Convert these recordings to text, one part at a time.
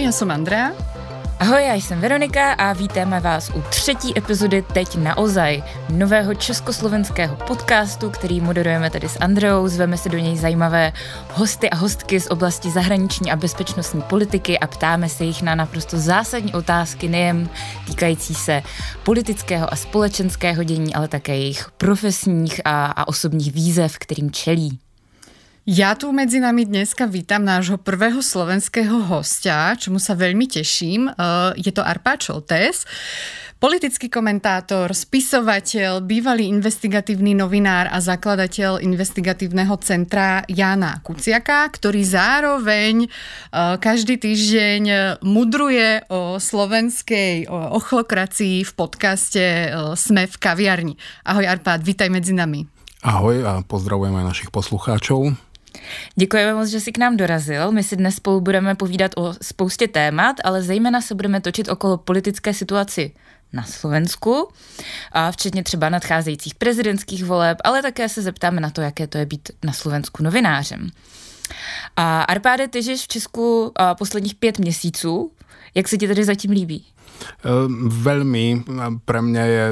já jsem Andrea. Ahoj, já jsem Veronika a vítáme vás u 3. epizody Teď naozaj, nového československého podcastu, který moderujeme tady s Andreou. Zveme si do něj zajímavé hosty a hostky z oblasti zahraniční a bezpečnostní politiky a ptáme se jich na naprosto zásadní otázky, nejen týkající se politického a společenského dění, ale také jejich profesních a osobních výzev, kterým čelí. Ja tu medzi nami dneska vítam nášho prvého slovenského hostia, čomu sa veľmi teším. Je to Arpád Šoltés, politický komentátor, spisovateľ, bývalý investigatívny novinár a zakladateľ investigatívneho centra Jána Kuciaka, ktorý zároveň každý týždeň mudruje o slovenskej ochlokracii v podcaste Sme v kaviarni. Ahoj Arpád, vítaj medzi nami. Ahoj a pozdravujem aj našich poslucháčov. Děkujeme moc, že jsi k nám dorazil. My si dnes spolu budeme povídat o spoustě témat, ale zejména se budeme točit okolo politické situaci na Slovensku, a včetně třeba nadcházejících prezidentských voleb, ale také se zeptáme na to, jaké to je být na Slovensku novinářem. A Arpáde, ty žiješ v Česku posledních 5 měsíců. Jak se ti tedy zatím líbí? Veľmi. Pre mňa je,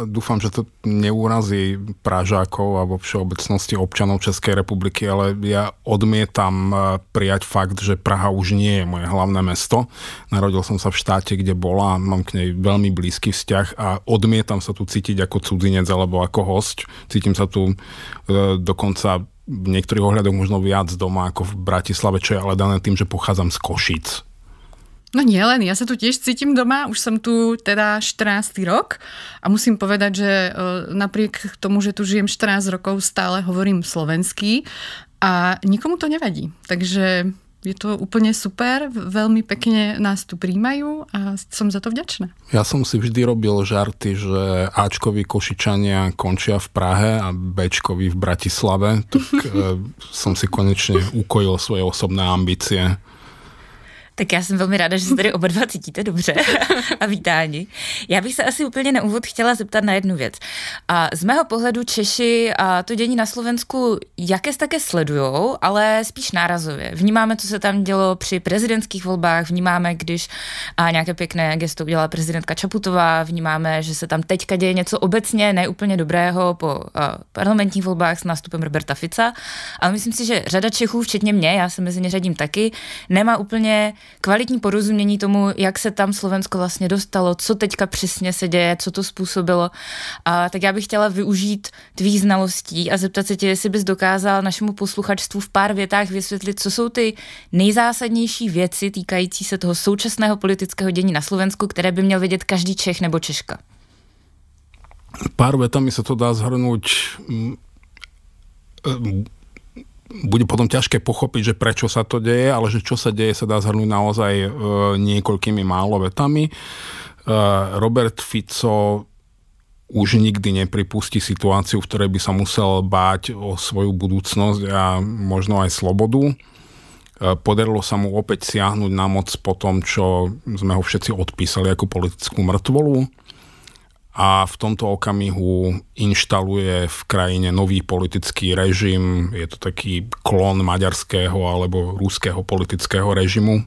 dúfam, že to neurazí Pražákov a vo všeobecnosti občanov Českej republiky, ale ja odmietam prijať fakt, že Praha už nie je moje hlavné mesto. Narodil som sa v štáte, kde bola, mám k nej veľmi blízky vzťah a odmietam sa tu cítiť ako cudzinec alebo ako hosť. Cítim sa tu dokonca v niektorých ohľadoch možno viac doma ako v Bratislave, čo je ale dané tým, že pochádzam z Košíc. No nielen, ja sa tu tiež cítim doma, už som tu teda 14. rok a musím povedať, že napriek tomu, že tu žijem 14 rokov, stále hovorím slovensky a nikomu to nevadí. Takže je to úplne super, veľmi pekne nás tu príjmajú a som za to vďačná. Ja som si vždy robil žarty, že Ačkoví Košičania končia v Prahe a Bčkoví v Bratislave, tak som si konečne ukojil svoje osobné ambície. Tak já jsem velmi ráda, že se tady oba dva cítíte dobře a vítáni. Já bych se asi úplně na úvod chtěla zeptat na jednu věc. A z mého pohledu Češi a to dění na Slovensku jakés také sledujou, ale spíš nárazově. Vnímáme, co se tam dělo při prezidentských volbách, vnímáme, když nějaké pěkné gesto udělala prezidentka Čaputová, vnímáme, že se tam teďka děje něco obecně neúplně dobrého po parlamentních volbách s nástupem Roberta Fica, ale myslím si, že řada Čechů, včetně mě, já se mezi ně řadím taky, nemá úplně kvalitní porozumění tomu, jak se tam Slovensko vlastně dostalo, co teďka přesně se děje, co to způsobilo. A tak já bych chtěla využít tvých znalostí a zeptat se tě, jestli bys dokázal našemu posluchačstvu v pár větách vysvětlit, co jsou ty nejzásadnější věci týkající se toho současného politického dění na Slovensku, které by měl vědět každý Čech nebo Češka. Pár vetami sa to dá zhrnúť. Bude potom ťažké pochopiť, že prečo sa to deje, ale že čo sa deje, sa dá zhrnúť naozaj niekoľkými málo vetami. Robert Fico už nikdy nepripustí situáciu, v ktorej by sa musel báť o svoju budúcnosť a možno aj slobodu. Podarilo sa mu opäť siahnuť na moc po tom, čo sme ho všetci odpísali ako politickú mŕtvolu. A v tomto okamihu inštaluje v krajine nový politický režim. Je to taký klon maďarského alebo ruského politického režimu.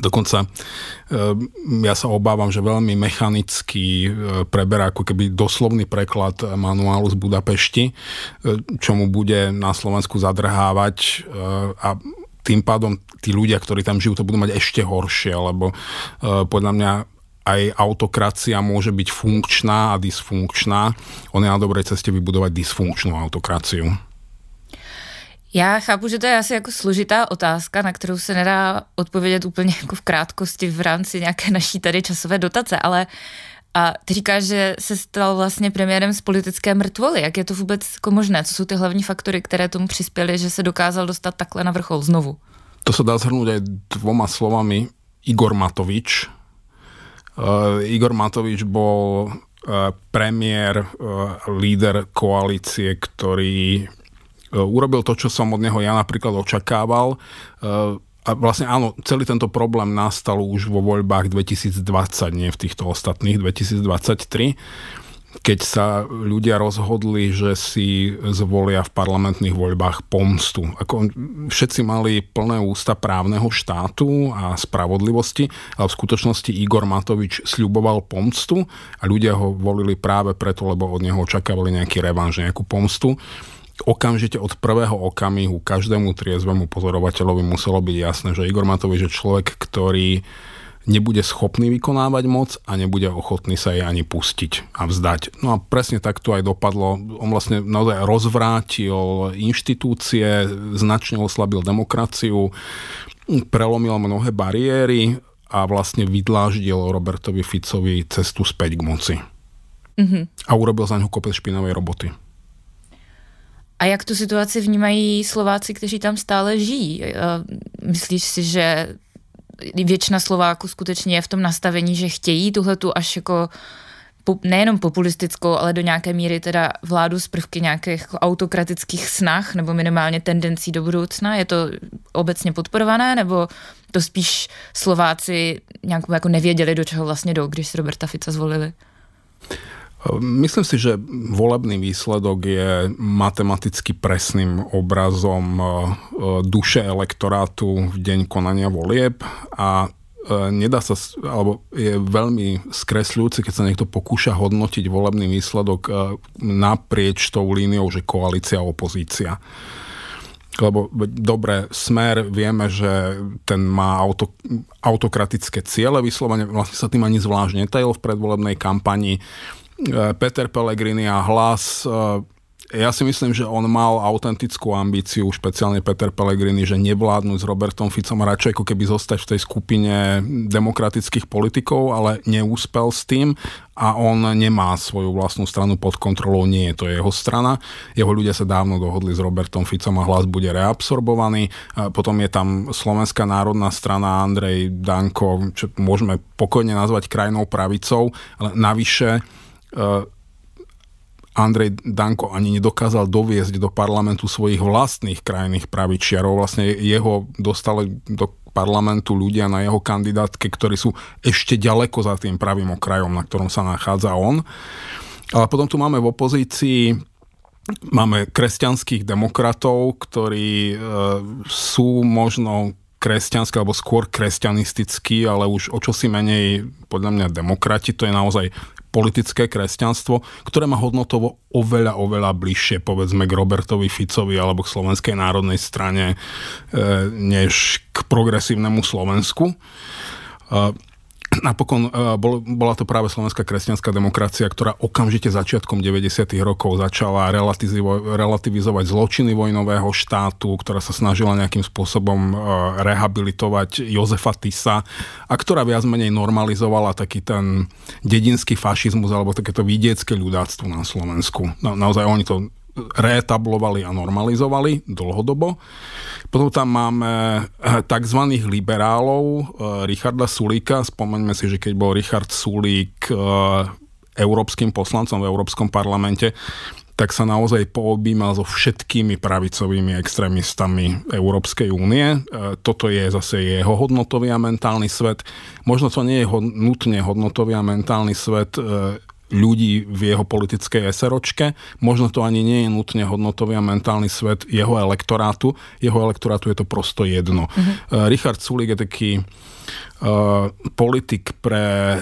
Dokonca ja sa obávam, že veľmi mechanicky preberá ako keby doslovný preklad manuálu z Budapešti, čo mu bude na Slovensku zadrhávať a tým pádom tí ľudia, ktorí tam žijú, to budú mať ešte horšie, lebo podľa mňa aj autokracia môže byť funkčná a dysfunkčná. On je na dobrej ceste vybudovať dysfunkčnú autokraciu. Já chápu, že to je asi jako složitá otázka, na kterou se nedá odpovědět úplně jako v krátkosti v rámci nějaké naší tady časové dotace, ale a ty říkáš, že se stal vlastně premiérem z politické mrtvoly. Jak je to vůbec jako možné? Co jsou ty hlavní faktory, které tomu přispěly, že se dokázal dostat takhle na vrchol znovu? To sa dá zhrnúť aj 2 slovami. Igor Matovič. Igor Matovič bol premiér, líder koalície, ktorý urobil to, čo som od neho ja napríklad očakával. A vlastne áno, celý tento problém nastal už vo voľbách 2020, nie v týchto ostatných, 2023. keď sa ľudia rozhodli, že si zvolia v parlamentných voľbách pomstu. Ako všetci mali plné ústa právneho štátu a spravodlivosti, ale v skutočnosti Igor Matovič sľuboval pomstu a ľudia ho volili práve preto, lebo od neho očakávali nejaký revanš, nejakú pomstu. Okamžite od prvého okamihu každému triezvemu pozorovateľovi muselo byť jasné, že Igor Matovič je človek, ktorý nebude schopný vykonávať moc a nebude ochotný sa jej ani pustiť a vzdať. No a presne tak to aj dopadlo. On vlastne naozaj rozvrátil inštitúcie, značne oslabil demokraciu, prelomil mnohé bariéry a vlastne vydláždil Robertovi Ficovi cestu späť k moci. A urobil za ňu kopec špinavej roboty. A jak tu situaci vnímají Slováci, kteří tam stále žijí? Myslíš si, že většina Slováků skutečně je v tom nastavení, že chtějí tuhletu až jako nejenom populistickou, ale do nějaké míry teda vládu z prvky nějakých autokratických snah nebo minimálně tendencí do budoucna? Je to obecně podporované, nebo to spíš Slováci nějak jako nevěděli, do čeho vlastně jdou, když si Roberta Fica zvolili? Myslím si, že volebný výsledok je matematicky presným obrazom duše elektorátu v deň konania volieb a nedá sa, alebo je veľmi skresľujúce, keď sa niekto pokúša hodnotiť volebný výsledok naprieč tou líniou, že koalícia a opozícia. Lebo dobre, Smer, vieme, že ten má autokratické ciele, vyslovene vlastne sa tým ani zvlášť netajil v predvolebnej kampani. Peter Pellegrini a Hlas, ja si myslím, že on mal autentickú ambíciu, špeciálne Peter Pellegrini, že nevládnuť s Robertom Ficom a radšej ako keby zostať v tej skupine demokratických politikov, ale neúspel s tým a on nemá svoju vlastnú stranu pod kontrolou, nie je to jeho strana. Jeho ľudia sa dávno dohodli s Robertom Ficom a Hlas bude reabsorbovaný. Potom je tam Slovenská národná strana, Andrej Danko, čo môžeme pokojne nazvať krajnou pravicou, ale navyše Andrej Danko ani nedokázal doviesť do parlamentu svojich vlastných krajných pravičiarov. Vlastne jeho dostali do parlamentu ľudia na jeho kandidátke, ktorí sú ešte ďaleko za tým pravým okrajom, na ktorom sa nachádza on. Ale potom tu máme v opozícii kresťanských demokratov, ktorí sú možno kresťanský alebo skôr kresťanistický, ale už o čosi menej podľa mňa demokrati. To je naozaj politické kresťanstvo, ktoré má hodnotovo oveľa bližšie povedzme k Robertovi Ficovi alebo k Slovenskej národnej strane než k progresívnemu Slovensku. Napokon bola to práve Slovenská kresťanská demokracia, ktorá okamžite začiatkom 90. rokov začala relativizovať zločiny vojnového štátu, ktorá sa snažila nejakým spôsobom rehabilitovať Jozefa Tisa a ktorá viac menej normalizovala taký ten dedinský fašizmus alebo takéto vidiecké ľudáctvo na Slovensku. Naozaj oni to reetablovali a normalizovali dlhodobo. Potom tam máme tzv. Liberálov Richarda Sulíka. Spomeňme si, že keď bol Richard Sulík európskym poslancom v Európskom parlamente, tak sa naozaj poobímal so všetkými pravicovými extrémistami Európskej únie. Toto je zase jeho hodnotový a mentálny svet. Možno to nie je nutne hodnotový a mentálny svet ľudí v jeho politickej eseročke. Možno to ani nie je nutne hodnotový a mentálny svet jeho elektorátu. Jeho elektorátu je to prosto jedno. Richard Sulík je taký politik pre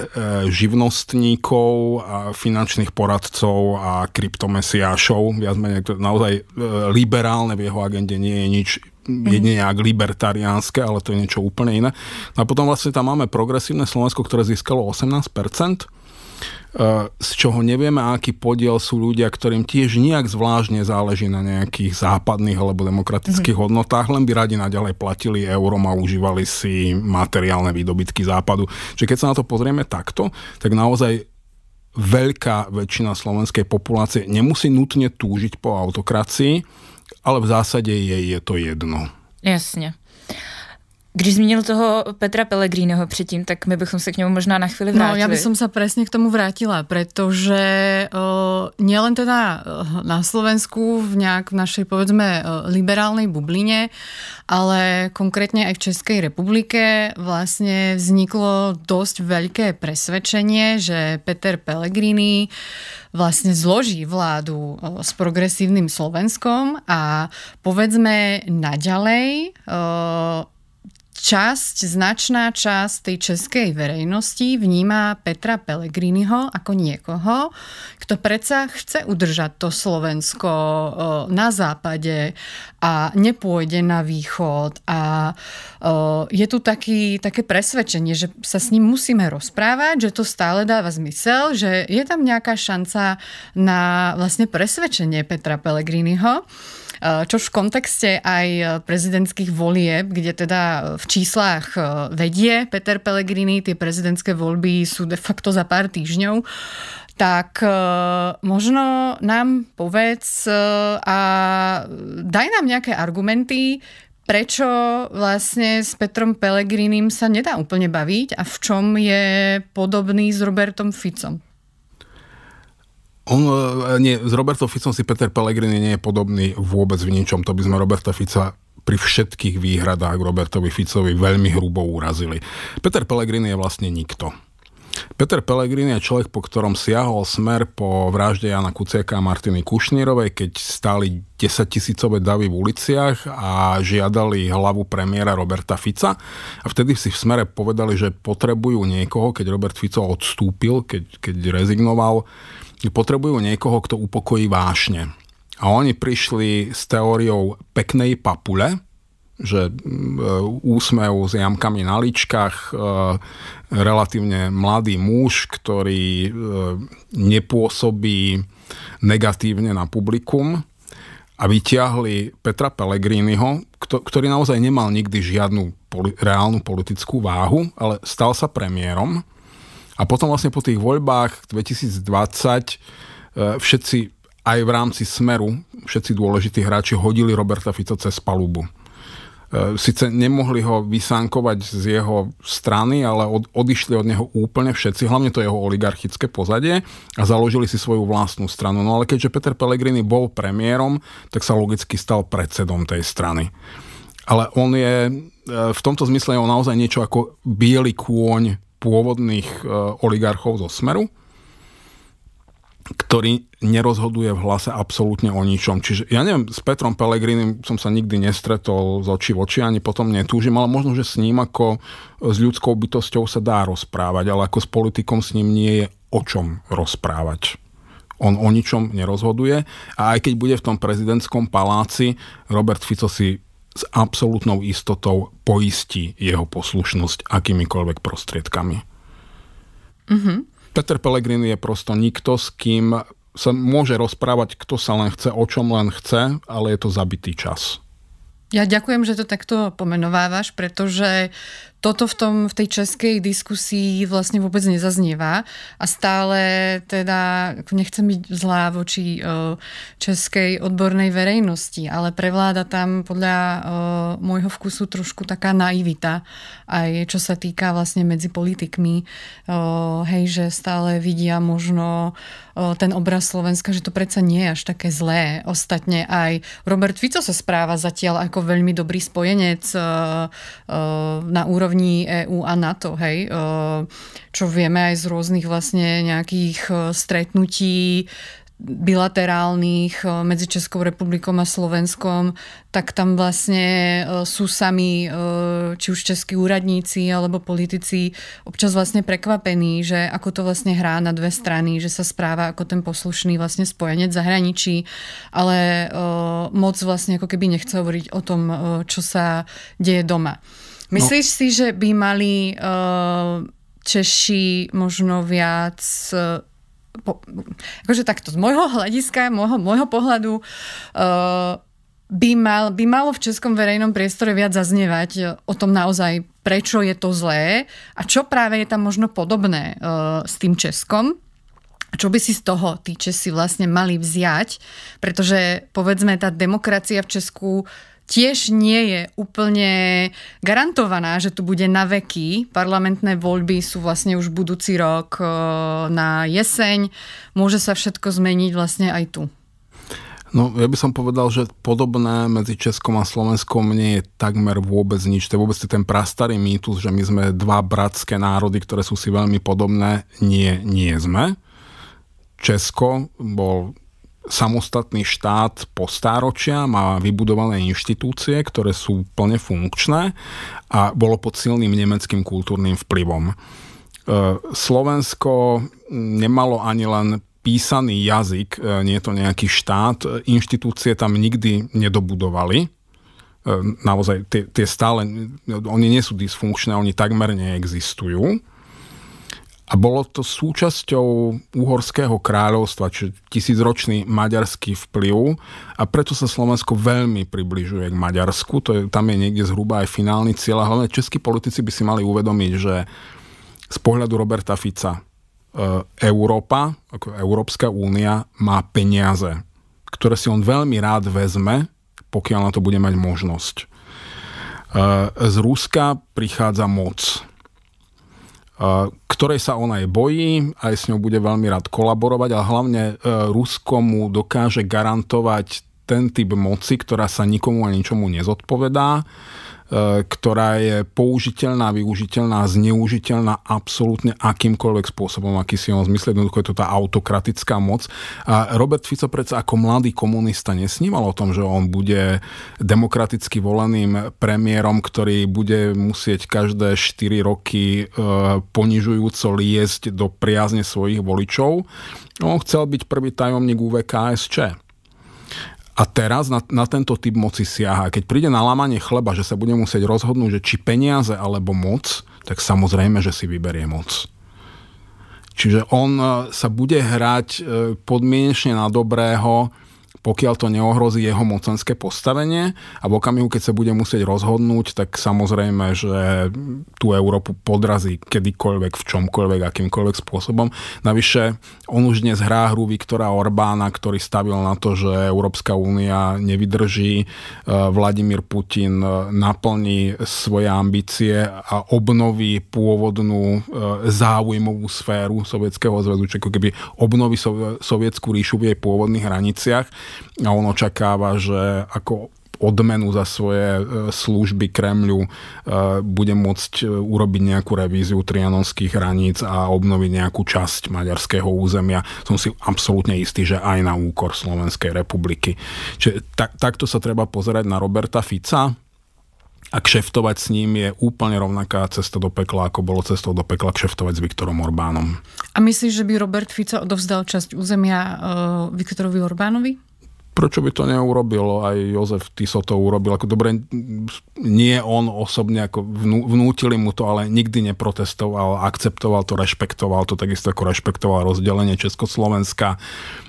živnostníkov a finančných poradcov a kryptomesiášov. Viac menej naozaj liberálne v jeho agende nie je nič jedine nejak libertariánske, ale to je niečo úplne iné. A potom vlastne tam máme progresívne Slovensko, ktoré získalo 18%. Z čoho nevieme, aký podiel sú ľudia, ktorým tiež nejak zvláštne záleží na nejakých západných alebo demokratických hodnotách, len by radi naďalej platili eurom a užívali si materiálne výdobytky západu. Čiže keď sa na to pozrieme takto, tak naozaj veľká väčšina slovenskej populácie nemusí nutne túžiť po autokracii, ale v zásade je to jedno. Jasne. Když zmínil toho Petra Pellegriniho předtím, tak my bychom se k němu možná na chvíli vrátili. No, ja by som sa presne k tomu vrátila, pretože nielen teda na Slovensku v našej, povedzme, liberálnej bubline, ale konkrétne aj v Českej republike vlastne vzniklo dosť veľké presvedčenie, že Peter Pellegrini vlastne zloží vládu s progresívnym Slovenskom a povedzme naďalej značná časť tej českej verejnosti vníma Petra Pellegriniho ako niekoho, kto predsa chce udržať to Slovensko na západe a nepôjde na východ. A je tu také presvedčenie, že sa s ním musíme rozprávať, že to stále dáva zmysel, že je tam nejaká šanca na vlastne presvedčenie Petra Pellegriniho. Čo v kontexte aj prezidentských volieb, kde teda v číslach vedie Peter Pellegrini, tie prezidentské voľby sú de facto za pár týždňov, tak možno nám povedz a daj nám nejaké argumenty, prečo vlastne s Petrom Pellegrinim sa nedá úplne baviť a v čom je podobný s Robertom Ficom. S Robertom Ficom si Peter Pellegrini nie je podobný vôbec v ničom. To by sme Roberta Fica pri všetkých výhradách k Robertovi Ficovi veľmi hrubo urazili. Peter Pellegrini je vlastne nikto. Peter Pellegrini je človek, po ktorom siahol Smer po vražde Jana Kuciaka a Martiny Kušnírovej, keď stáli 10 000 davy v uliciach a žiadali hlavu premiéra Roberta Fica. A vtedy si v Smere povedali, že potrebujú niekoho, keď Robert Fico odstúpil, keď rezignoval, potrebujú niekoho, kto upokojí vášne. A oni prišli s teóriou peknej papule, že úsmev s jamkami na líčkach, relatívne mladý muž, ktorý nepôsobí negatívne na publikum, a vytiahli Petra Pellegriniho, ktorý naozaj nemal nikdy žiadnu reálnu politickú váhu, ale stal sa premiérom. A potom vlastne po tých voľbách 2020 všetci aj v rámci Smeru, všetci dôležití hráči hodili Roberta Fica cez palubu. Sice nemohli ho vysánkovať z jeho strany, ale odišli od neho úplne všetci, hlavne to jeho oligarchické pozadie, a založili si svoju vlastnú stranu. No ale keďže Peter Pellegrini bol premiérom, tak sa logicky stal predsedom tej strany. Ale on je, v tomto zmysle je on naozaj niečo ako biely kôň pôvodných oligarchov zo Smeru, ktorý nerozhoduje v hlase absolútne o ničom. Čiže ja neviem, s Petrom Pellegrinim som sa nikdy nestretol z očí v oči, ani potom netúžim, ale možno, že s ním ako s ľudskou bytosťou sa dá rozprávať, ale ako s politikom s ním nie je o čom rozprávať. On o ničom nerozhoduje a aj keď bude v tom prezidentskom paláci, Robert Fico si s absolútnou istotou poistí jeho poslušnosť akýmikoľvek prostriedkami. Mm-hmm. Peter Pellegrini je prosto nikto, s kým sa môže rozprávať, kto sa len chce, o čom len chce, ale je to zabitý čas. Ja ďakujem, že to takto pomenovávaš, pretože toto v tej českej diskusii vlastne vôbec nezaznieva a stále teda nechcem byť zlá voči českej odbornej verejnosti, ale prevláda tam podľa môjho vkusu trošku taká naivita, aj čo sa týka vlastne medzi politikmi, hej, že stále vidia možno ten obraz Slovenska, že to predsa nie je až také zlé. Ostatne aj Robert Fico sa správa zatiaľ ako veľmi dobrý spojenec na úrovni EÚ a NATO, hej, čo vieme aj z rôznych vlastne nejakých stretnutí bilaterálnych medzi Českou republikou a Slovenskom, tak tam vlastne sú sami, či už českí úradníci alebo politici, občas vlastne prekvapení, že ako to vlastne hrá na dve strany, že sa správa ako ten poslušný vlastne spojenec zahraničí, ale moc vlastne ako keby nechce hovoriť o tom, čo sa deje doma. Myslíš si, že by mali Češi možno viac akože takto, z môjho hľadiska, môjho pohľadu by malo v českom verejnom priestore viac zaznievať o tom naozaj, prečo je to zlé a čo práve je tam možno podobné s tým Českom. Čo by si z toho tí Česi vlastne mali vziať, pretože povedzme tá demokracia v Česku tiež nie je úplne garantovaná, že tu bude na veky. Parlamentné voľby sú vlastne už budúci rok na jeseň. Môže sa všetko zmeniť vlastne aj tu. No, ja by som povedal, že podobné medzi Českom a Slovenskom nie je takmer vôbec nič. To je vôbec ten prastarý mýtus, že my sme dva bratské národy, ktoré sú si veľmi podobné. Nie sme. Česko bol samostatný štát po stáročia, má vybudované inštitúcie, ktoré sú plne funkčné a bolo pod silným nemeckým kultúrnym vplyvom. Slovensko nemalo ani len písaný jazyk, nie je to nejaký štát, inštitúcie tam nikdy nedobudovali. Naozaj, tie stále, oni nie sú dysfunkčné, oni takmer neexistujú. A bolo to súčasťou Uhorského kráľovstva, čiže tisícročný maďarský vplyv a preto sa Slovensko veľmi približuje k Maďarsku. Tam je niekde zhruba aj finálny cieľ a hlavne českí politici by si mali uvedomiť, že z pohľadu Roberta Fica Európa, ako Európska únia, má peniaze, ktoré si on veľmi rád vezme, pokiaľ na to bude mať možnosť. Z Ruska prichádza moc, ktorej sa on aj bojí, aj s ňou bude veľmi rád kolaborovať, ale hlavne Rusko mu dokáže garantovať ten typ moci, ktorá sa nikomu a ničomu nezodpovedá, ktorá je použiteľná, využiteľná, zneužiteľná absolútne akýmkoľvek spôsobom, aký si on zmyslí. Jednoducho je to tá autokratická moc. A Robert Fico predsa ako mladý komunista nesníval o tom, že on bude demokraticky voleným premiérom, ktorý bude musieť každé 4 roky ponižujúco liesť do priazne svojich voličov. On chcel byť prvý tajomník UVKSČ. A teraz na tento typ moci siaha. Keď príde na lámanie chleba, že sa bude musieť rozhodnúť, že či peniaze alebo moc, tak samozrejme, že si vyberie moc. Čiže on sa bude hrať podmienečne na dobrého, pokiaľ to neohrozí jeho mocenské postavenie a v okamihu, keď sa bude musieť rozhodnúť, tak samozrejme, že tú Európu podrazí kedykoľvek, v čomkoľvek, akýmkoľvek spôsobom. Navyše, on už dnes hrá hru Viktora Orbána, ktorý stavil na to, že Európska únia nevydrží, Vladimír Putin naplní svoje ambície a obnoví pôvodnú záujmovú sféru Sovietskeho zväzu, čiže ako keby obnoví Sovietsku ríšu v jej pôvodných hraniciach. A on očakáva, že ako odmenu za svoje služby Kremľu bude môcť urobiť nejakú revíziu trianonských hraníc a obnoviť nejakú časť maďarského územia. Som si absolútne istý, že aj na úkor Slovenskej republiky. Čiže takto sa treba pozerať na Roberta Fica a kšeftovať s ním je úplne rovnaká cesta do pekla, ako bolo cestou do pekla kšeftovať s Viktorom Orbánom. A myslíš, že by Robert Fico odovzdal časť územia Viktorovi Orbánovi? Prečo by to neurobil? Aj Jozef Tiso to urobil. Ako dobre, nie on osobne, ako vnútili mu to, ale nikdy neprotestoval, akceptoval to, rešpektoval to, takisto ako rešpektoval rozdelenie Československa.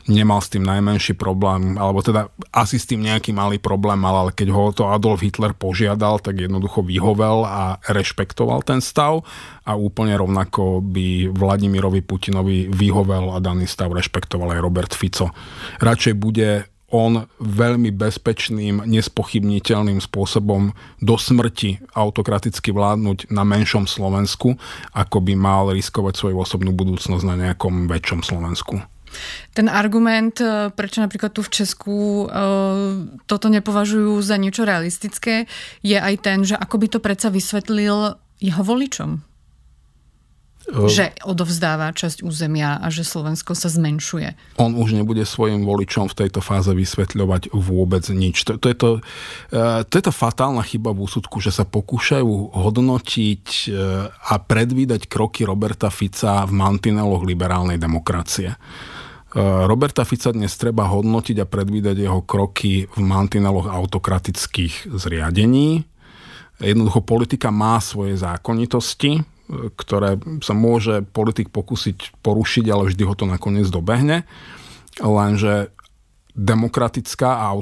Nemal s tým najmenší problém, alebo teda asi s tým nejaký malý problém mal, ale keď ho to Adolf Hitler požiadal, tak jednoducho vyhovel a rešpektoval ten stav a úplne rovnako by Vladimirovi Putinovi vyhovel a daný stav rešpektoval aj Robert Fico. Radšej bude on veľmi bezpečným, nespochybniteľným spôsobom do smrti autokraticky vládnuť na menšom Slovensku, ako by mal riskovať svoju osobnú budúcnosť na nejakom väčšom Slovensku. Ten argument, prečo napríklad tu v Česku toto nepovažujú za niečo realistické, je aj ten, že ako by to predsa vysvetlil jeho voličom. Že odovzdáva časť územia a že Slovensko sa zmenšuje. On už nebude svojim voličom v tejto fáze vysvetľovať vôbec nič. To je to fatálna chyba v úsudku, že sa pokúšajú hodnotiť a predvídať kroky Roberta Fica v mantineloch liberálnej demokracie. Roberta Fica dnes treba hodnotiť a predvídať jeho kroky v mantineloch autokratických zriadení. Jednoducho politika má svoje zákonitosti, ktoré sa môže politik pokúsiť porušiť, ale vždy ho to nakoniec dobehne. Lenže demokratická a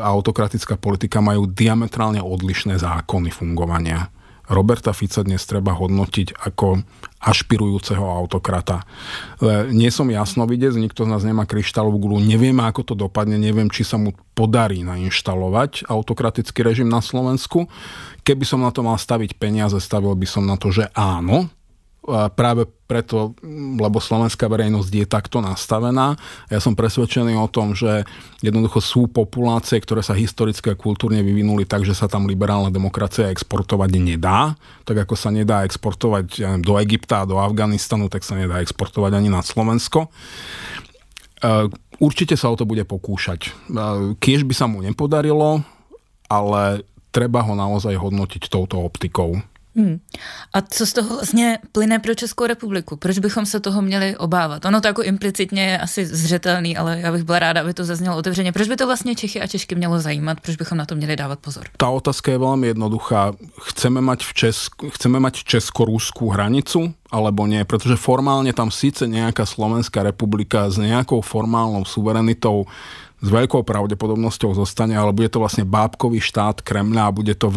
autokratická politika majú diametrálne odlišné zákony fungovania. Roberta Fica dnes treba hodnotiť ako ašpirujúceho autokrata. Nie som jasnovidec, nikto z nás nemá kryštálovú guľu, nevieme, ako to dopadne, neviem, či sa mu podarí nainštalovať autokratický režim na Slovensku. Keby som na to mal staviť peniaze, stavil by som na to, že áno. Práve preto, lebo slovenská verejnosť je takto nastavená. Ja som presvedčený o tom, že jednoducho sú populácie, ktoré sa historicky a kultúrne vyvinuli tak, že sa tam liberálna demokracia exportovať nedá. Tak ako sa nedá exportovať do Egypta a do Afganistanu, tak sa nedá exportovať ani na Slovensko. Určite sa o to bude pokúšať. Kiež by sa mu nepodarilo, ale treba ho naozaj hodnotiť touto optikou. A co z toho vlastně plyne pro Českou republiku? Proč bychom se toho měli obávat? Ono to jako implicitně je asi zřetelný, ale já bych byla ráda, aby to zaznělo otevřeně. Proč by to vlastně Čechy a Češky mělo zajímat? Proč bychom na to měli dávat pozor? Tá otázka je veľmi jednoduchá. Chceme mať česko-ruskú hranicu, alebo nie? Pretože formálne tam síce nejaká Slovenská republika s nejakou formálnou suverenitou s veľkou pravdepodobnosťou zostane, ale bude to vlastne bábkový štát Kremľa a bude to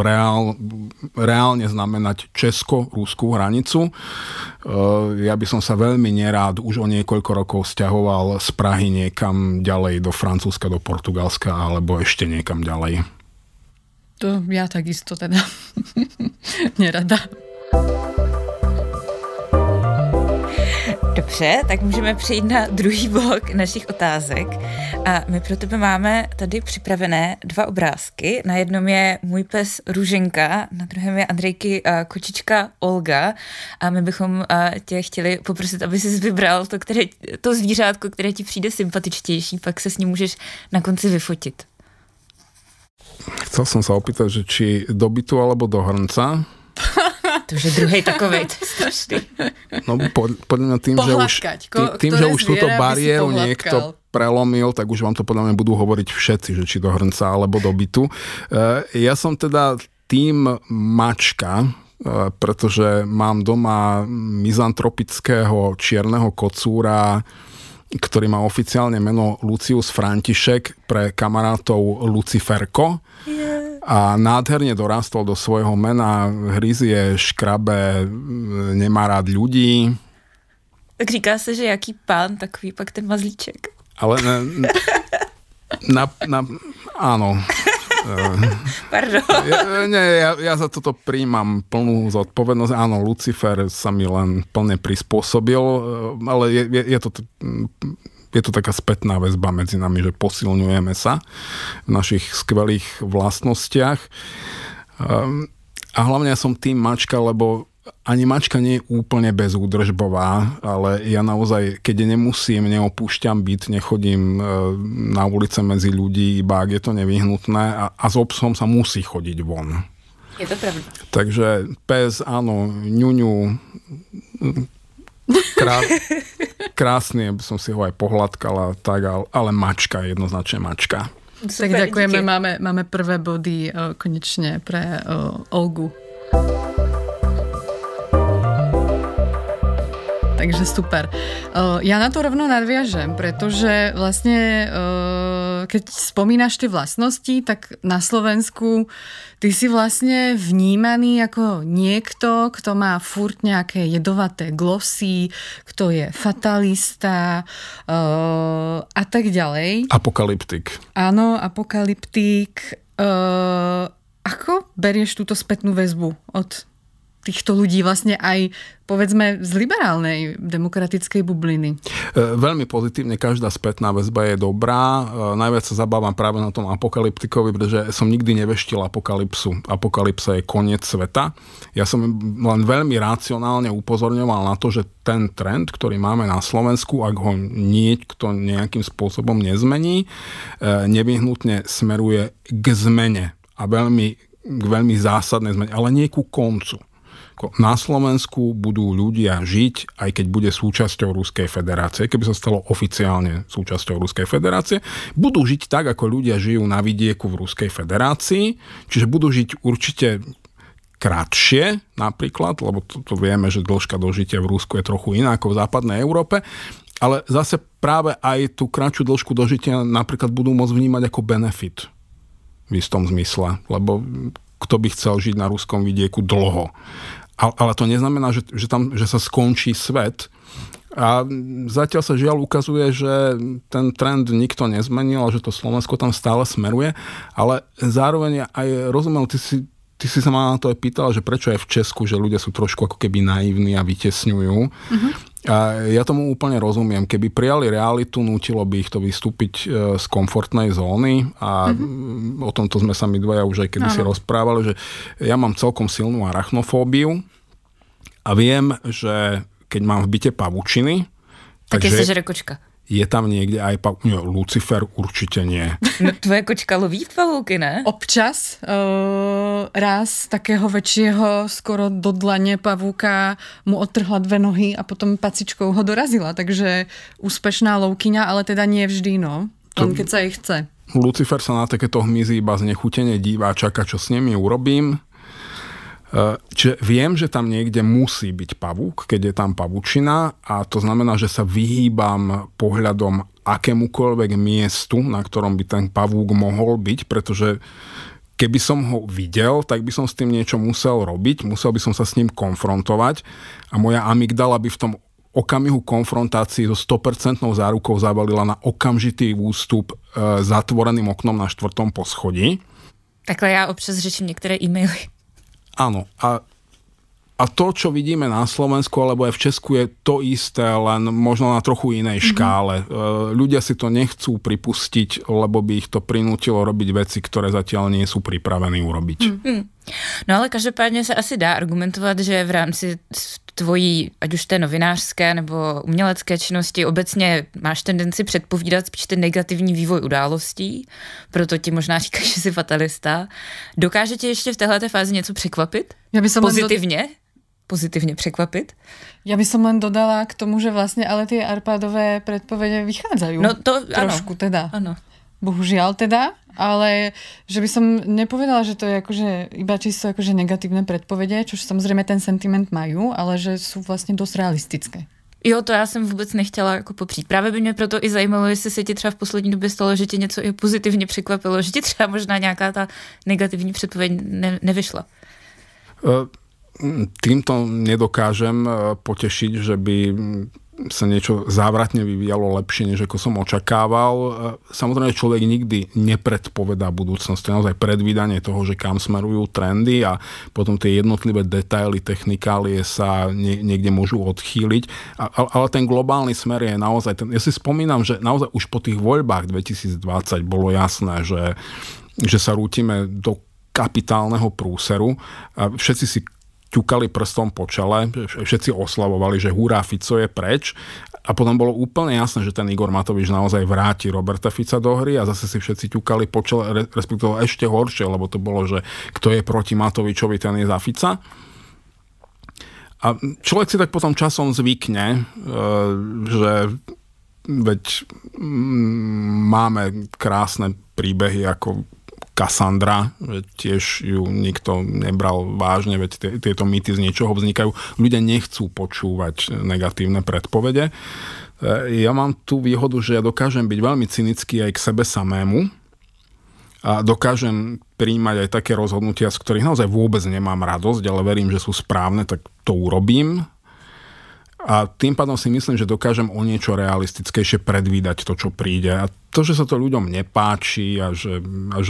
reálne znamenať česko-ruskú hranicu. Ja by som sa veľmi nerád už o niekoľko rokov sťahoval z Prahy niekam ďalej do Francúzska, do Portugalska alebo ešte niekam ďalej. To ja takisto teda nerada. Dobře, tak můžeme přejít na druhý blok našich otázek. A my pro tebe máme tady připravené 2 obrázky. Na jednom je můj pes Růženka, na druhém je Andrejky kočička Olga. A my bychom tě chtěli poprosit, aby jsi vybral to zvířátko, které ti přijde sympatičtější, pak se s ním můžeš na konci vyfotit. Chcel som sa opýtať, že či do bytu alebo do hrnca. To už je druhej takovej, to je strašný. No podľa mňa tým, že už túto bariéru niekto prelomil, tak už vám to podľa mňa budú hovoriť všetci, že či do hrnca alebo do bytu. Ja som teda tým mačka, pretože mám doma mizantropického čierneho kocúra, ktorý má oficiálne meno Lucius František, pre kamarátov Luciferko. A nádherne dorástol do svojho mena, hryzie, škrabe, nemá rád ľudí. Tak říká se, že jaký pán, takový pak ten mazlíček. Ale áno. Pardon. Ja za toto prijímam plnú zodpovednosť. Áno, Lucifer sa mi len plne prispôsobil, ale je to taká spätná väzba medzi nami, že posilňujeme sa v našich skvelých vlastnostiach. A hlavne ja som tým mačka, lebo ani mačka nie je úplne bezúdržbová, ale ja naozaj, keď nemusím, neopúšťam byt, nechodím na ulice medzi ľudí, iba ak je to nevyhnutné a s obsom sa musí chodiť von. Je to pravda. Takže pes, áno, ňuňu, krásny, by som si ho aj pohľadkala, tak, ale mačka, jednoznačne mačka. Super, tak ďakujeme, máme prvé body konečne pre Olgu. Takže super. Ja na to rovno nadviažem, pretože vlastne keď spomínaš tie vlastnosti, tak na Slovensku ty si vlastne vnímaný ako niekto, kto má furt nejaké jedovaté glosy, kto je fatalista a tak ďalej. Apokalyptik. Áno, apokalyptik. Ako berieš túto spätnú väzbu od týchto ľudí vlastne aj, povedzme, z liberálnej demokratickej bubliny? Veľmi pozitívne, každá spätná väzba je dobrá. Najviac sa zabávam práve na tom apokalyptikovi, pretože som nikdy neveštil apokalypsu. Apokalypsa je koniec sveta. Ja som len veľmi racionálne upozorňoval na to, že ten trend, ktorý máme na Slovensku, ak ho niekto nejakým spôsobom nezmení, nevyhnutne smeruje k zmene. A veľmi zásadnej zmene, ale nie ku koncu. Na Slovensku budú ľudia žiť, aj keď bude súčasťou Ruskej federácie, keby sa stalo oficiálne súčasťou Ruskej federácie, budú žiť tak, ako ľudia žijú na vidieku v Ruskej federácii, čiže budú žiť určite kratšie napríklad, lebo to vieme, že dĺžka dožitia v Rusku je trochu iná ako v západnej Európe, ale zase práve aj tú kratšiu dĺžku dožitia napríklad budú môcť vnímať ako benefit v istom zmysle, lebo kto by chcel žiť na ruskom vidieku dlho. Ale to neznamená, že sa skončí svet. A zatiaľ sa žiaľ ukazuje, že ten trend nikto nezmenil a že to Slovensko tam stále smeruje. Ale zároveň aj rozumel, ty si sa ma na to aj pýtala, že prečo aj v Česku, že ľudia sú trošku ako keby naivní a vytesňujú. A ja tomu úplne rozumiem. Keby prijali realitu, nútilo by ich to vystúpiť z komfortnej zóny a o tomto sme sa my dvaja už aj kedysi rozprávali, že ja mám celkom silnú arachnofóbiu a viem, že keď mám v byte pavučiny, tak je sežere kočka. Je tam niekde aj Lucifer určite nie. No tvoje kočka loví pavúky, ne? Občas raz takého väčšieho skoro do dlane pavúka mu odtrhla 2 nohy a potom pacičkou ho dorazila. Takže úspešná lovkyňa, ale teda nie vždy, no. Len keď sa jej chce. Lucifer sa na takéto hmyzy iba znechutene díva a čaká, čo s nimi urobím. Čiže viem, že tam niekde musí byť pavúk, keď je tam pavučina a to znamená, že sa vyhýbam pohľadom akémukoľvek miestu, na ktorom by ten pavúk mohol byť, pretože keby som ho videl, tak by som s tým niečo musel robiť, musel by som sa s ním konfrontovať a moja amygdala by v tom okamihu konfrontácií so 100% zárukou zavalila na okamžitý ústup zatvoreným oknom na 4. poschodí. Takhle já občas řeším některé e-maily. Áno. A to, čo vidíme na Slovensku alebo aj v Česku, je to isté, len možno na trochu inej škále. Ľudia si to nechcú pripustiť, lebo by ich to prinútilo robiť veci, ktoré zatiaľ nie sú pripravení urobiť. No ale každopádně se asi dá argumentovat, že v rámci tvojí, ať už té novinářské nebo umělecké činnosti, obecně máš tendenci předpovídat spíš ten negativní vývoj událostí, proto ti možná říkáš, že jsi fatalista. Dokáže tě ještě v téhleté fázi něco překvapit? Pozitivně? Pozitivně překvapit? Ja by som len dodala k tomu, že vlastne ale tie Arpádové predpovede vychádzajú. No to trošku ano. teda. Ano. Bohužiaľ teda, ale že by som nepovedala, že to je akože iba čisto akože negatívne predpovede, čo samozrejme ten sentiment majú, ale že sú vlastne dosť realistické. Jo, to já jsem vůbec nechtěla jako popřít. Právě by mě proto i zajímalo, jestli se ti třeba v poslední době stalo, že ti něco i pozitivně překvapilo, že ti třeba možná nějaká ta negativní předpověď nevyšla. Týmto nedokážem potešiť, že by sa niečo závratne vyvíjalo lepšie, než ako som očakával. Samozrejme, človek nikdy nepredpovedá budúcnosť. To je naozaj predvídanie toho, že kam smerujú trendy a potom tie jednotlivé detaily, technikálie sa niekde môžu odchýliť. Ale ten globálny smer je naozaj... Ja si spomínam, že naozaj už po tých voľbách 2020 bolo jasné, že sa rútime do kapitálneho prúseru a všetci si ťukali prstom po čele, všetci oslavovali, že hurá, Fico je preč a potom bolo úplne jasné, že ten Igor Matovič naozaj vráti Roberta Fica do hry a zase si všetci ťukali po čele, respektíve ešte horšie, lebo to bolo, že kto je proti Matovičovi, ten je za Fica. A človek si tak potom časom zvykne, že veď máme krásne príbehy ako Kassandra, že tiež ju nikto nebral vážne, veď tieto mýty z niečoho vznikajú. Ľudia nechcú počúvať negatívne predpovede. Ja mám tú výhodu, že ja dokážem byť veľmi cynický aj k sebe samému a dokážem prijímať aj také rozhodnutia, z ktorých naozaj vôbec nemám radosť, ale verím, že sú správne, tak to urobím. A tým pádom si myslím, že dokážem o niečo realistickejšie predvídať to, čo príde. A to, že sa to ľuďom nepáči a že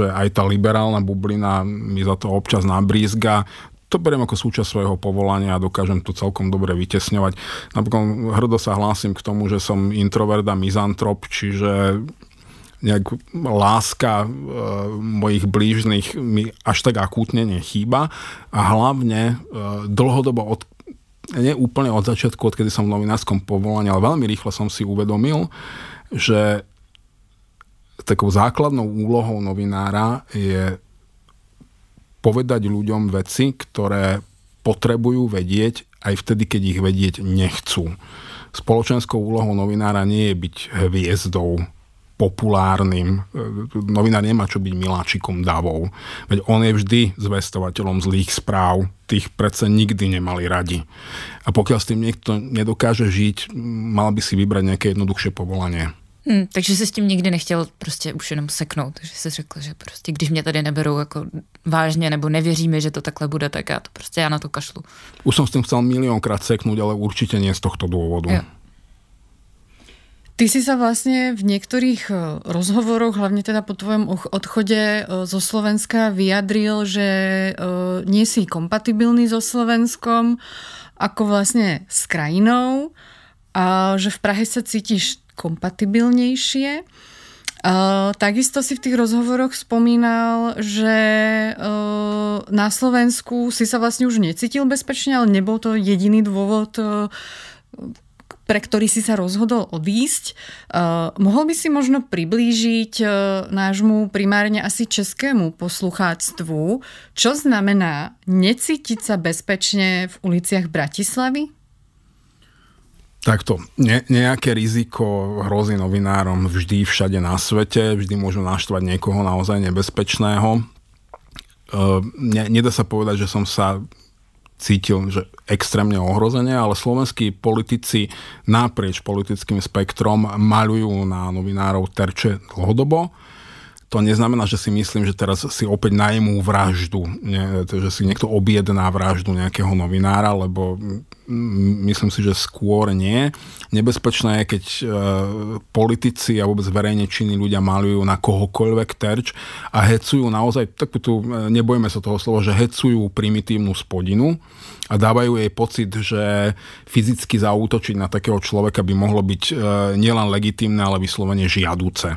aj tá liberálna bublina mi za to občas nabrízga, to beriem ako súčasť svojho povolania a dokážem to celkom dobre vytesňovať. Napríklad hrdo sa hlásim k tomu, že som introvert a mizantrop, čiže nejak láska mojich blížnych mi až tak akútne nechýba a hlavne dlhodobo nie úplne od začiatku, odkedy som v novinárskom povolaní, ale veľmi rýchlo som si uvedomil, že takou základnou úlohou novinára je povedať ľuďom veci, ktoré potrebujú vedieť aj vtedy, keď ich vedieť nechcú. Spoločenskou úlohou novinára nie je byť hviezdou, populárnym. Novinár nemá čo byť miláčikom davou. Veď on je vždy zvestovateľom zlých správ. Tých predsa nikdy nemali radi. A pokiaľ s tým niekto nedokáže žiť, mal by si vybrať nejaké jednoduchšie povolanie. Takže se s tím nikdy nechtěl prostě už jenom seknout, že jsi řekl, že prostě když mě tady neberou jako vážně nebo nevěří mi, že to takhle bude, tak já na to kašlu. Už som s tým chcel miliónkrát seknúť, ale určite nie z tohto dôvodu. Jo. Ty si sa vlastne v niektorých rozhovoroch, hlavne teda po tvojom odchode zo Slovenska, vyjadril, že nie si kompatibilný so Slovenskom ako vlastne s krajinou a že v Prahe sa cítiš kompatibilnejšie. Takisto si v tých rozhovoroch spomínal, že na Slovensku si sa vlastne už necítil bezpečne, ale nebol to jediný dôvod, pre ktorý si sa rozhodol odísť. Mohol by si možno priblížiť nášmu primárne asi českému poslucháctvu, čo znamená necítiť sa bezpečne v uliciach Bratislavy? Takto, nejaké riziko hrozí novinárom vždy všade na svete, vždy môžu naštvať niekoho naozaj nebezpečného. Nedá sa povedať, že som sa cítil, že extrémne ohrozenie, ale slovenskí politici naprieč politickým spektrom maľujú na novinárov terče dlhodobo. To neznamená, že si myslím, že teraz si opäť najmú vraždu, že si niekto objedná vraždu nejakého novinára, lebo myslím si, že skôr nie. Nebezpečné je, keď politici a vôbec verejne činní ľudia maľujú na kohokoľvek terč a hecujú naozaj, tak tu nebojme sa toho slova, že hecujú primitívnu spodinu a dávajú jej pocit, že fyzicky zaútočiť na takého človeka by mohlo byť nielen legitímne, ale vyslovene žiaduce.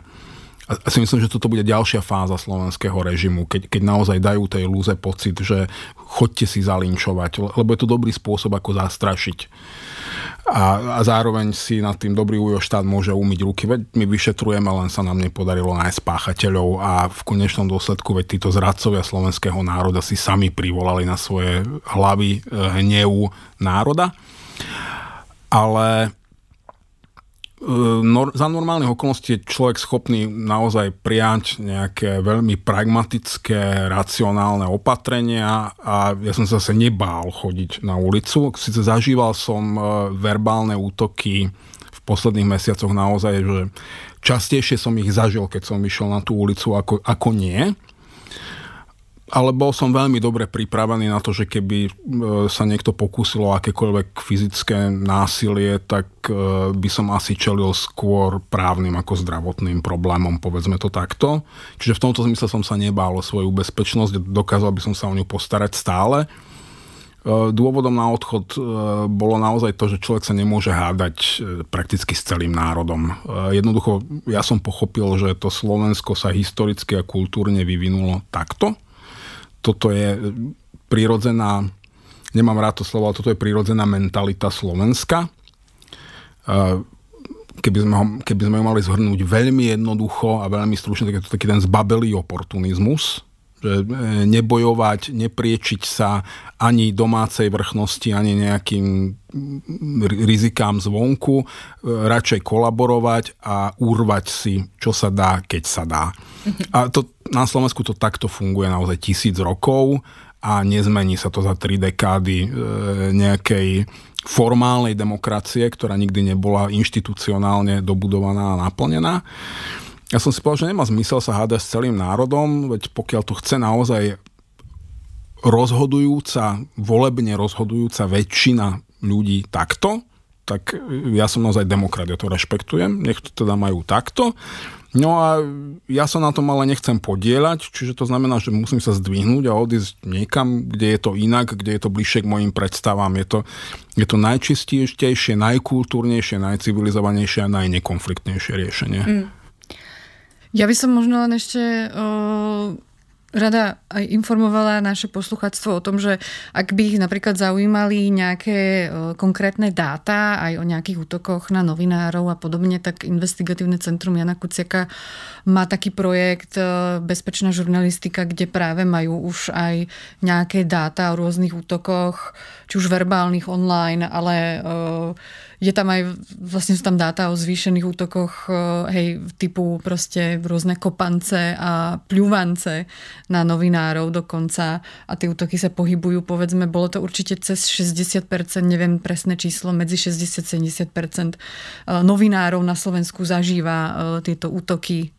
A si myslím, že toto bude ďalšia fáza slovenského režimu, keď naozaj dajú tej lúze pocit, že chodte si zalinčovať, lebo je to dobrý spôsob, ako zastrašiť. A zároveň si nad tým dobrý ujo štát môže umyť ruky. Veď my vyšetrujeme, len sa nám nepodarilo nájsť páchateľov a v konečnom dôsledku veď títo zradcovia slovenského národa si sami privolali na svoje hlavy hnev národa. Ale za normálnych okolností je človek schopný naozaj prijať nejaké veľmi pragmatické, racionálne opatrenia a ja som sa zase nebál chodiť na ulicu. Sice zažíval som verbálne útoky v posledných mesiacoch naozaj, že častejšie som ich zažil, keď som išiel na tú ulicu, ako nie. Ale bol som veľmi dobre pripravený na to, že keby sa niekto pokúsil o akékoľvek fyzické násilie, tak by som asi čelil skôr právnym ako zdravotným problémom, povedzme to takto. Čiže v tomto zmysle som sa nebál o svoju bezpečnosť, dokázal by som sa o ňu postarať stále. Dôvodom na odchod bolo naozaj to, že človek sa nemôže hádať prakticky s celým národom. Jednoducho, ja som pochopil, že to Slovensko sa historicky a kultúrne vyvinulo takto. Toto je prirodzená, nemám rád to slovo, ale toto je prirodzená mentalita Slovenska. Keby sme ju mali zhrnúť veľmi jednoducho a veľmi stručne, tak je to taký ten zbabelý oportunizmus, že nebojovať, nepriečiť sa ani domácej vrchnosti, ani nejakým rizikám zvonku, radšej kolaborovať a urvať si, čo sa dá, keď sa dá. A to na Slovensku to takto funguje naozaj 1000 rokov a nezmení sa to za 3 dekády nejakej formálnej demokracie, ktorá nikdy nebola inštitucionálne dobudovaná a naplnená. Ja som si povedal, že nemá zmysel sa hádať s celým národom, veď pokiaľ to chce naozaj volebne rozhodujúca väčšina ľudí takto, tak ja som naozaj demokrat, ja to rešpektujem, nech to teda majú takto. No a ja sa na tom ale nechcem podieľať, čiže to znamená, že musím sa zdvihnúť a odísť niekam, kde je to inak, kde je to bližšie k mojim predstavám. Je to najčistejšie, najkultúrnejšie, najcivilizovanejšie a najnekonfliktnejšie riešenie. Ja by som možno len ešte rada aj informovala naše poslucháctvo o tom, že ak by ich napríklad zaujímali nejaké konkrétne dáta aj o nejakých útokoch na novinárov a podobne, tak Investigatívne centrum Jana Kuciaka má taký projekt Bezpečná žurnalistika, kde práve majú už aj nejaké dáta o rôznych útokoch, či už verbálnych online, ale Je tam aj, vlastne sú tam dáta o zvýšených útokoch, hej, typu proste rôzne kopance a pľúvance na novinárov dokonca a tie útoky sa pohybujú, povedzme, bolo to určite cez 60%, neviem presné číslo, medzi 60-70% novinárov na Slovensku zažíva tieto útoky.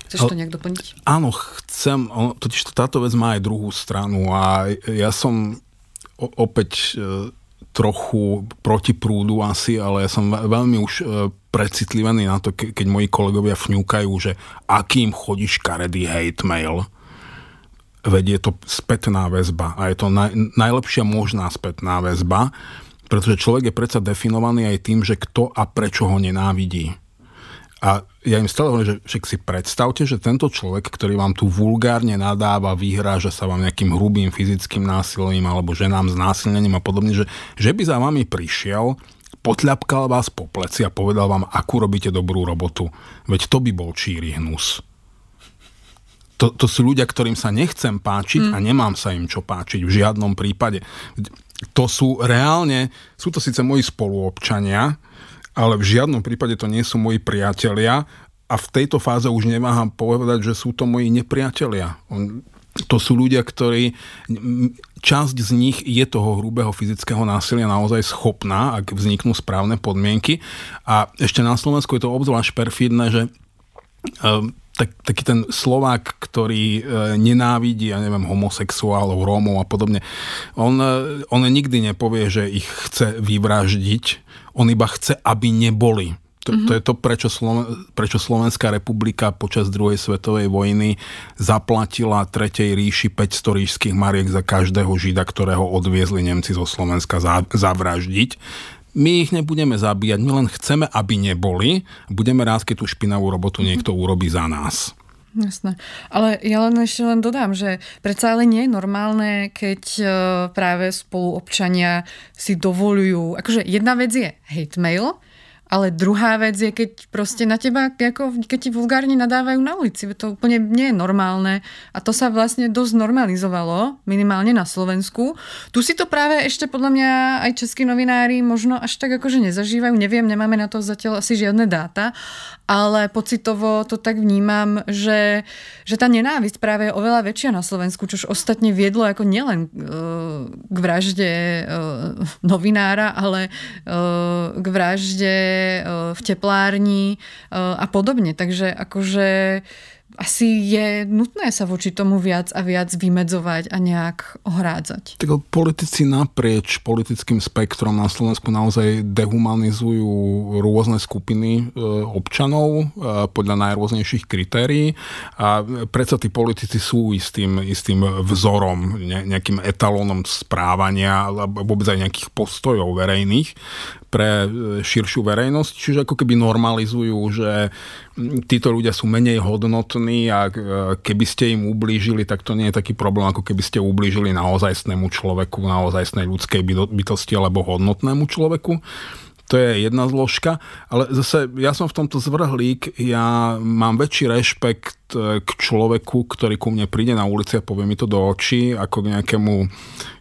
Chceš to nejak doplniť? Áno, chcem, totiž táto vec má aj druhú stranu a ja som opäť trochu proti prúdu asi, ale ja som veľmi už precitlivený na to, keď moji kolegovia fňúkajú, že akým chodí škaredý hate mail. Veď je to spätná väzba a je to najlepšia možná spätná väzba, pretože človek je predsa definovaný aj tým, že kto a prečo ho nenávidí. A ja im stále hovorím, že však si predstavte, že tento človek, ktorý vám tu vulgárne nadáva, vyhráža sa vám nejakým hrubým fyzickým násilím alebo ženám s násilnením a podobne, že by za vami prišiel, potľapkal vás po pleci a povedal vám, akú robíte dobrú robotu. Veď to by bol číri hnus. To sú ľudia, ktorým sa nechcem páčiť a nemám sa im čo páčiť v žiadnom prípade. To sú reálne, sú to síce moji spoluobčania, ale v žiadnom prípade to nie sú moji priatelia a v tejto fáze už neváham povedať, že sú to moji nepriatelia. To sú ľudia, ktorí, časť z nich je toho hrubého fyzického násilia naozaj schopná, ak vzniknú správne podmienky. A ešte na Slovensku je to obzvlášť perfidné, že taký ten Slovák, ktorý nenávidí, ja neviem, homosexuálov, Rómov a podobne, on nikdy nepovie, že ich chce vyvraždiť, on iba chce, aby neboli. To je to, prečo Slovenská republika počas druhej svetovej vojny zaplatila Tretej ríši 500 ríšskych mariek za každého Žida, ktorého odviezli Nemci zo Slovenska zavraždiť. My ich nebudeme zabíjať, my len chceme, aby neboli. Budeme rád, keď tú špinavú robotu niekto urobí za nás. Jasné. Ale ja ešte len dodám, že predsa ale nie je normálne, keď práve spoluobčania si dovolujú, akože jedna vec je hate mail, ale druhá vec je, keď proste na teba, ako keď ti vulgárne nadávajú na ulici. To úplne nie je normálne. A to sa vlastne dosť normalizovalo, minimálne na Slovensku. Tu si to práve ešte podľa mňa aj českí novinári možno až tak akože nezažívajú. Neviem, nemáme na to zatiaľ asi žiadne dáta, ale pocitovo to tak vnímam, že tá nenávisť práve je oveľa väčšia na Slovensku, čož ostatne viedlo ako nielen k vražde novinára, ale k vražde v teplárni a podobne. Takže akože asi je nutné sa voči tomu viac a viac vymedzovať a nejak ohrádzať. Tak politici naprieč politickým spektrom na Slovensku naozaj dehumanizujú rôzne skupiny občanov podľa najrôznejších kritérií a predsa tí politici sú istým vzorom, nejakým etalónom správania alebo vôbec aj nejakých postojov verejných pre širšiu verejnosť, čiže ako keby normalizujú, že títo ľudia sú menej hodnotní a keby ste im ublížili, tak to nie je taký problém, ako keby ste ublížili naozajstnému človeku, naozajstnej ľudskej bytosti alebo hodnotnému človeku. To je jedna zložka, ale zase ja som v tomto zvrhlík, ja mám väčší rešpekt k človeku, ktorý ku mne príde na ulici a povie mi to do očí, ako k nejakému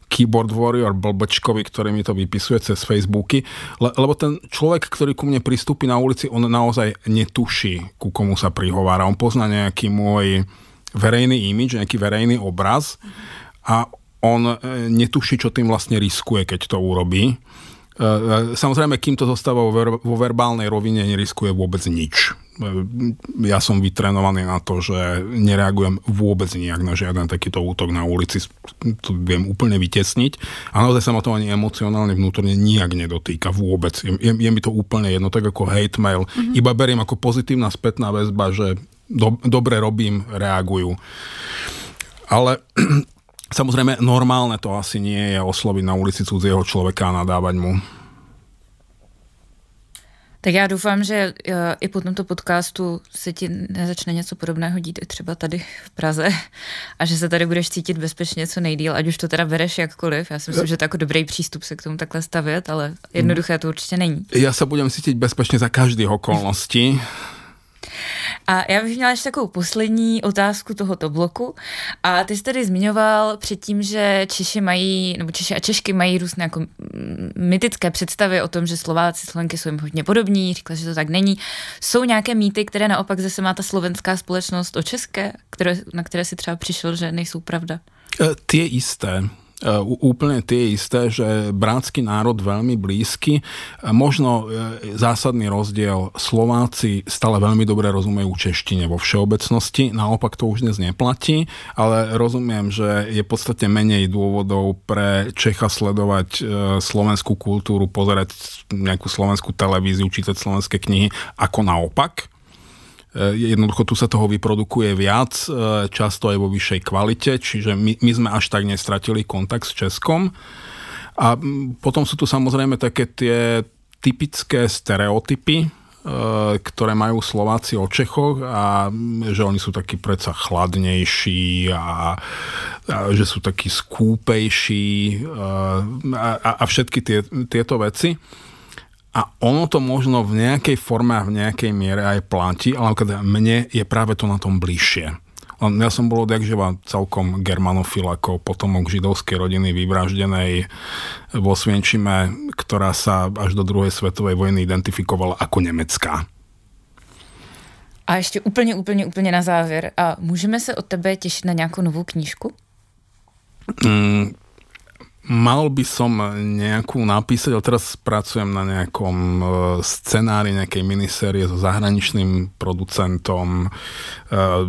keyboard warrior blbečkovi, ktorý mi to vypisuje cez Facebooky, lebo ten človek, ktorý ku mne pristúpi na ulici, on naozaj netuší, ku komu sa prihovára. On pozná nejaký môj verejný imidž, nejaký verejný obraz a on netuší, čo tým vlastne riskuje, keď to urobí. Samozrejme, kým to zostáva vo verbálnej rovine, neriskuje vôbec nič. Ja som vytrenovaný na to, že nereagujem vôbec nijak na žiaden takýto útok na ulici. To viem úplne vytesniť. A naozaj sa ma to ani emocionálne vnútorne nijak nedotýka vôbec. Je mi to úplne jedno, tak ako hate mail. Iba beriem ako pozitívna spätná väzba, že dobre robím, reagujú. Ale samozrejme, normálne to asi nie je osloviť na ulici cudzieho človeka a nadávať mu. Tak já doufám, že i po tomto podcastu se ti nezačne něco podobného dít i třeba tady v Praze a že se tady budeš cítit bezpečně co nejdýl, ať už to teda bereš jakkoliv. Já si myslím, že to je jako dobrý přístup se k tomu takhle stavět, ale jednoduché to určitě není. Ja sa budem cítiť bezpečne za každých okolností. A já bych měla ještě takovou poslední otázku tohoto bloku. A ty jsi tady zmiňoval předtím, že Češi a Češky mají různé jako mytické představy o tom, že Slováci, Slovenky jsou jim hodně podobní, říkala, že to tak není. Jsou nějaké mýty, které naopak zase má ta slovenská společnost o české, na které si třeba přišel, že nejsou pravda? Tie isté. Úplne tie isté, že bratský národ veľmi blízky. Možno zásadný rozdiel, Slováci stále veľmi dobre rozumejú češtine vo všeobecnosti, naopak to už dnes neplatí, ale rozumiem, že je v podstate menej dôvodov pre Čecha sledovať slovenskú kultúru, pozerať nejakú slovenskú televíziu, čítať slovenské knihy, ako naopak. Jednoducho tu sa toho vyprodukuje viac, často aj vo vyššej kvalite, čiže my sme až tak nestratili kontakt s Českom. A potom sú tu samozrejme také tie typické stereotypy, ktoré majú Slováci o Čechoch a že oni sú takí predsa chladnejší a že sú takí skúpejší a všetky tieto veci. A ono to možno v nejakej forme a v nejakej miere aj platí, ale mne je práve to na tom bližšie. Ja som bol odjakživa celkom germanofil ako potomok židovskej rodiny vyvraždenej vo Svienčime, ktorá sa až do druhej svetovej vojny identifikovala ako nemecká. A ještě úplně na závěr. A můžeme se od tebe těšit na nějakou novou knížku? Mal by som nejakú napísať, ale teraz pracujem na nejakom scenári, nejakej minisérie so zahraničným producentom.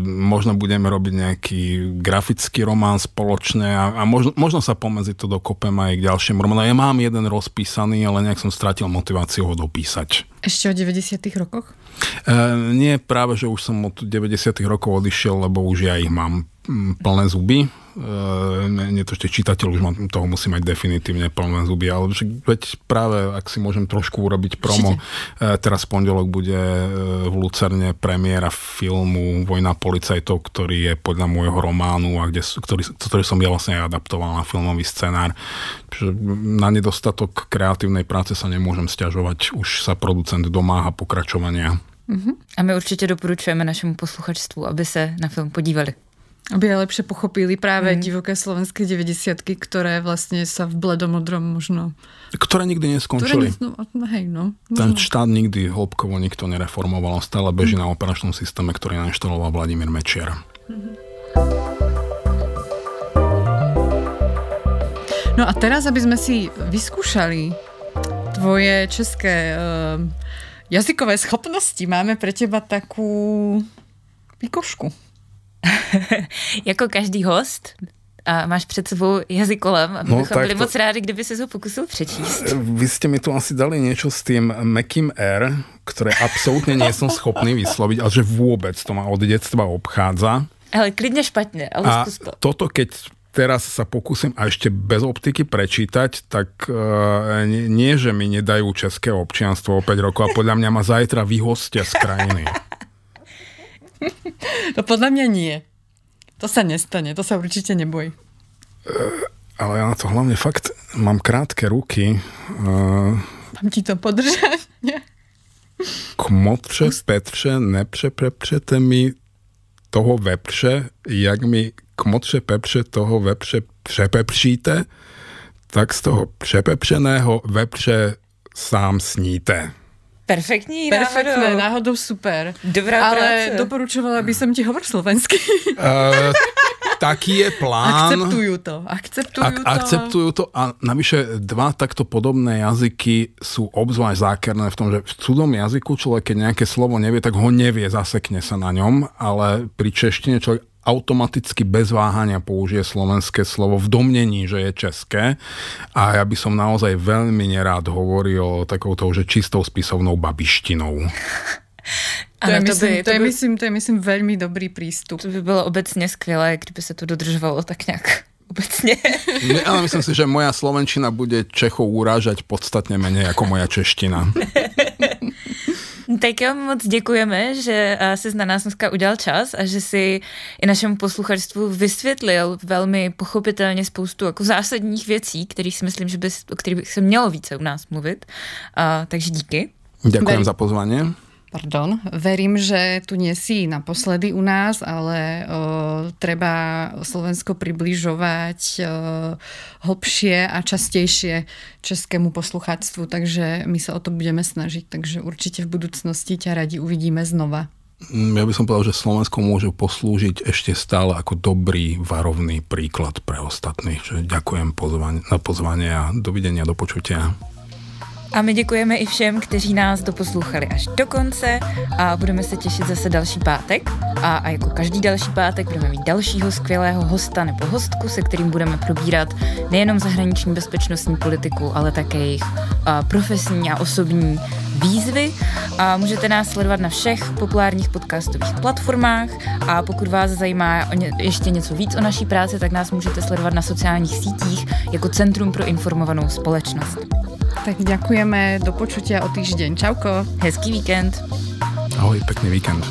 Možno budeme robiť nejaký grafický román spoločne a možno sa pomedzi to dokopem aj k ďalšiemu románu. Ja mám jeden rozpísaný, ale nejak som stratil motiváciu ho dopísať. Ešte o 90. rokoch? Nie, práve, že už som od 90. rokov odišiel, lebo už ja ich mám plné zuby. Nie to ešte čitateľ, už toho musí mať definitívne plné zuby, ale veď práve, ak si môžem trošku urobiť promo, teraz v pondelok bude v Lucerne premiéra filmu Vojna policajtov, ktorý je podľa môjho románu a ktorý som ja vlastne adaptoval na filmový scenár. Čiže na nedostatok kreatívnej práce sa nemôžem sťažovať, už sa producent domáha pokračovania. A my určitě doporučujeme našemu posluchačstvu, aby se na film podívali. Aby lepšie pochopili práve divoké slovenské 90-ky, ktoré vlastne sa v bledomodrom možno... Ktoré nikdy neskončili. No. Ten štát nikdy hĺbkovo nikto nereformoval. Stále beží na operačnom systéme, ktorý nainštaloval Vladimír Mečiar. No a teraz, aby sme si vyskúšali tvoje české jazykové schopnosti, máme pre teba takú pikošku. Jako každý host a máš před sebou jazykolem a my bychom byli moc rádi, kdyby si ho pokusil přečíst. Vy ste mi tu asi dali niečo s tým mäkkým R, ktoré absolútne nie som schopný vysloviť, ale že vôbec to ma od detstva obchádza. Ale klidne špatne, ale skús to. Toto, keď teraz sa pokúsim a ešte bez optiky prečítať, tak nie, že mi nedajú české občianstvo o 5 rokov a podľa mňa ma zajtra vyhostia z krajiny. No podľa mňa nie. To sa nestane, to sa určite neboj. Ale ja na to hlavne fakt mám krátke ruky. Mám ti to podržať? Nie? Kmotře, Petře, nepřeprepřete mi toho vepře, jak mi kmotře, Petře, toho vepře přepepříte, tak z toho přepepřeného vepře sám sníte. Perfektní náhodou super. Dobrá ale práce. Ale doporučovala by som ti hovor slovensky. Taký je plán. Akceptujú to a navyše dva takto podobné jazyky sú obzvlášť zákerné v tom, že v cudzom jazyku človek, keď nejaké slovo nevie, tak ho nevie, zasekne sa na ňom, ale pri češtine človek automaticky bez váhania použije slovenské slovo v domnení, že je české. A ja by som naozaj veľmi nerád hovoril takouto, že čistou spisovnou babištinou. To je myslím veľmi dobrý prístup. To by bylo obecně skvělé, kdyby se to dodržovalo tak nějak obecně. Ale myslím si, že moja slovenčina bude Čechov urážať podstatne menej ako moja čeština. Tak jo, moc děkujeme, že jsi na nás dneska udělal čas a že si i našemu posluchačstvu vysvětlil velmi pochopitelně spoustu jako zásadních věcí, kterých si myslím, o kterých by se mělo více u nás mluvit. Takže díky. Ďakujem za pozvanie. Verím, že tu nie si naposledy u nás, ale treba Slovensko približovať hlbšie a častejšie českému poslucháctvu, takže my sa o to budeme snažiť, takže určite v budúcnosti ťa radi uvidíme znova. Ja by som povedal, že Slovensko môže poslúžiť ešte stále ako dobrý varovný príklad pre ostatných. Že ďakujem za pozvanie a dovidenia, do počutia. A my děkujeme i všem, kteří nás doposlouchali až do konce a budeme se těšit zase další pátek. A jako každý další pátek budeme mít dalšího skvělého hosta nebo hostku, se kterým budeme probírat nejenom zahraniční bezpečnostní politiku, ale také jejich profesní a osobní výzvy. A můžete nás sledovat na všech populárních podcastových platformách a pokud vás zajímá ještě něco víc o naší práci, tak nás můžete sledovat na sociálních sítích jako Centrum pro informovanou společnost. Tak ďakujeme, do počutia o týždeň. Čauko. Hezký víkend. Ahoj, pekný víkend.